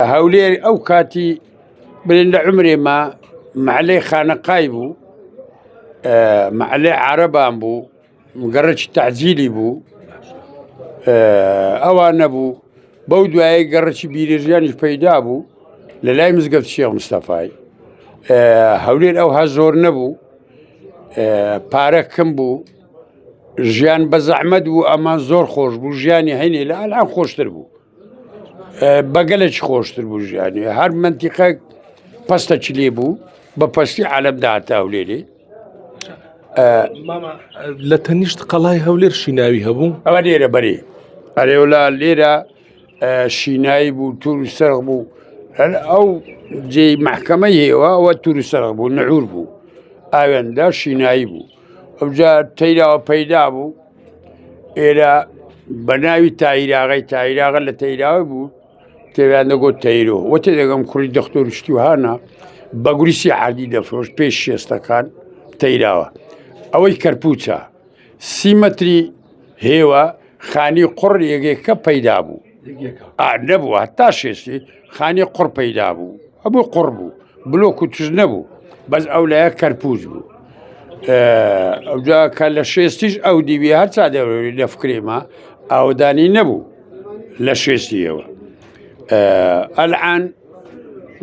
هەولێر ئەو کاتی بڵێن لە عمرێ ما محلەی خانەقای بوو، محلەی عەرەبان بوو، گەڕەکی تەعجیلی بوو، ئەوان نەبوو. بەو دوایە گەڕەکی بیرێژیانیش پەیدا بوو لە لای مزگەوت شێخ مستەفای. هەولێر ئەوها زۆر نەبوو، پارە کەم بوو، ژیان بە زەحمەت بوو، ئەمان زۆر خۆش بوو، ژیانی هەینێ لە ئەلان خۆشتر بوو، بەگەلێکی خۆشتر بوو ژیانی. هەر منتیقە پەستەکی لێ بوو، بە پەستی عەلەمدا هەتا هەولێرێ. لە تەنیشت قەڵای هەولێر شیناوی هەبوو؟ ئەوە لێرە بەرێ ئەرێولا لێرە شینایی بوو، توور سەرق بوو. ئەو جێی مەحکەمەی هێوە ئەوە توور سەرق بوو، نەعور بوو، ئاوێندا شینایی بوو. ئەوجا تەیراوە پەیدا بوو، ئێرە بە ناوی تاهیراغای تاهیراغە لە تەیراوە بوو، تێویان دەگۆت تەیرۆ وە تێدەگەم کوڕی دەختۆر شتیوهانە بە گوریسی عادی دەفرۆشت پێش شێستەکان تەیراوە. ئەوەی کەرپوچە 30 مەتری هێوە، خانی قوڕ یەکێکە پەیدا بوو، نەبوو هەتا شێستی خانی قوڕ پەیدا بوو، هەموو قوڕ بوو، بلۆک و توش نەبوو، بەس ئەو لایە کەرپوچ بوو. ئەوجا کە لە شێستیش ئەو دیوی هەر چا دەوێت لە فکرێمە ئاودانی نەبوو لە شێستیەوە. ئەلعان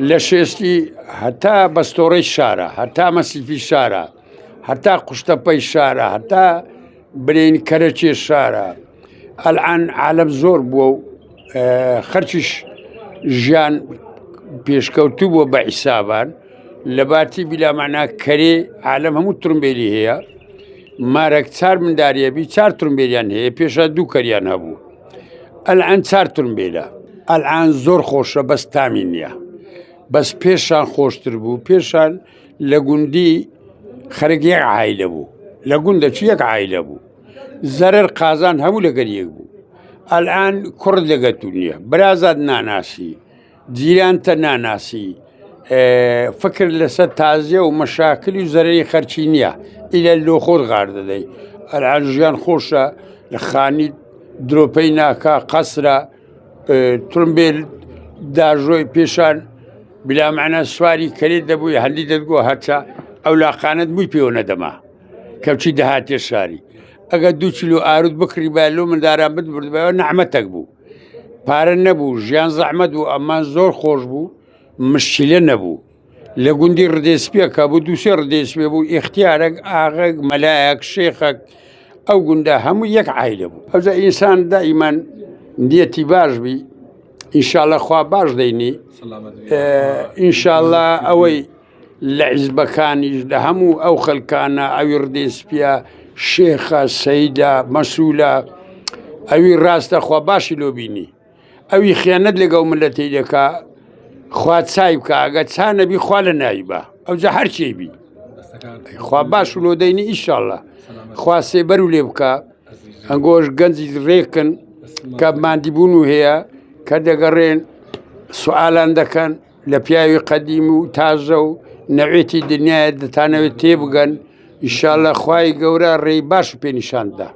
لە شێستی هەتا بەستۆڕەی شارە، هەتا مەسیفی شارە، هەتا قوشتەپەی شارە، هەتا برێن کەرەچێ شارە. ئەلعان عالەم زۆر بووە و خەرچیش ژیان پێشکەوتوو بووە بە حیسابان. لە باتی بیلامەنا کەرێ عالەم هەموو ترومبێلی هەیە، مارەک 4 منداریەبی 4 ترومبێلیان هەیە، پێشە 2 کەریان هەبوو. ئەلعان 4 ترومبێلە. ئەلعان زۆر خۆشە، بەس تامی نییە، بەس پێشان خۆشتر بوو. پێشان لە گوندی خەرک یەک عایلە بوو، لە گوندەچ یەک عایلە بوو، زەرەر قازان هەموو لەگەر یەک بوو. ئەلعان کوڕ لەگەتو نییە، برازات ناناسی، جیرانتە ناناسی، فکر لەسەر تازیە و مەشاکلی و زەرەری خەرچی نییە، ئیلە لۆخۆر غار دەدەی. ئەلعان ژیان خۆشە، لە خانی درۆپەی ناکا، قەسرە، ترومبێل داژۆی پێشان بلامەعنە سواری کەرێ دەبووی، هەندی دەدگۆ هەرچە ئەو لاقانت بووی پێوە نەدەما کەوچی دەهاتێ شاری. ئەگە 2 کیلۆ ئارود بکڕی با لۆ منداران بردبەوە نەحمەتێک بوو، پارە نەبوو، ژیان زەحمەت بوو، ئەمان زۆر خۆش بوو، مشکیلە نەبوو. لە گوندی ڕدێسپێکە بوو، 2-3 ڕدێسپێ بوو، ئیختیارێک ئاغەک مەلایەک شێخەک، ئەو گوندە هەموو یەک عایلە بوو. ئەوجا ئینسان دائیمان نیەتی باش بی، ئینشاءڵڵا خوا باش دەینی، ئینشاءڵڵا ئەوەی لە حیزبەکانیش لە هەموو ئەو خەلکانە، ئەوی ڕدێسپیە، شێخە، سەیدە، مەسوولە، ئەوی ڕاستە خوا باشی لۆ بینی، ئەوی خیانەت لەگەڵ ملەتی دەکا خوا چای بکە، ئەگە چا نەبی خوا لە ناوی بە، ئەوجا هەرچێ بی خوا باش لۆ دەینی ئینشاءڵڵا. خوا سێبەر و لێ بکە. ئەنگۆش گەنجی ڕێکن کە ماندیبوون و هەیە کە دەگەڕێن سوالان دەکەن لە پیاوی قەدیم و تازە و نەوێتی دنیاە دەتانەوێت تێبگەن. ئینشاءڵڵا خوای گەورە ڕێی باش و پێنیشاندا.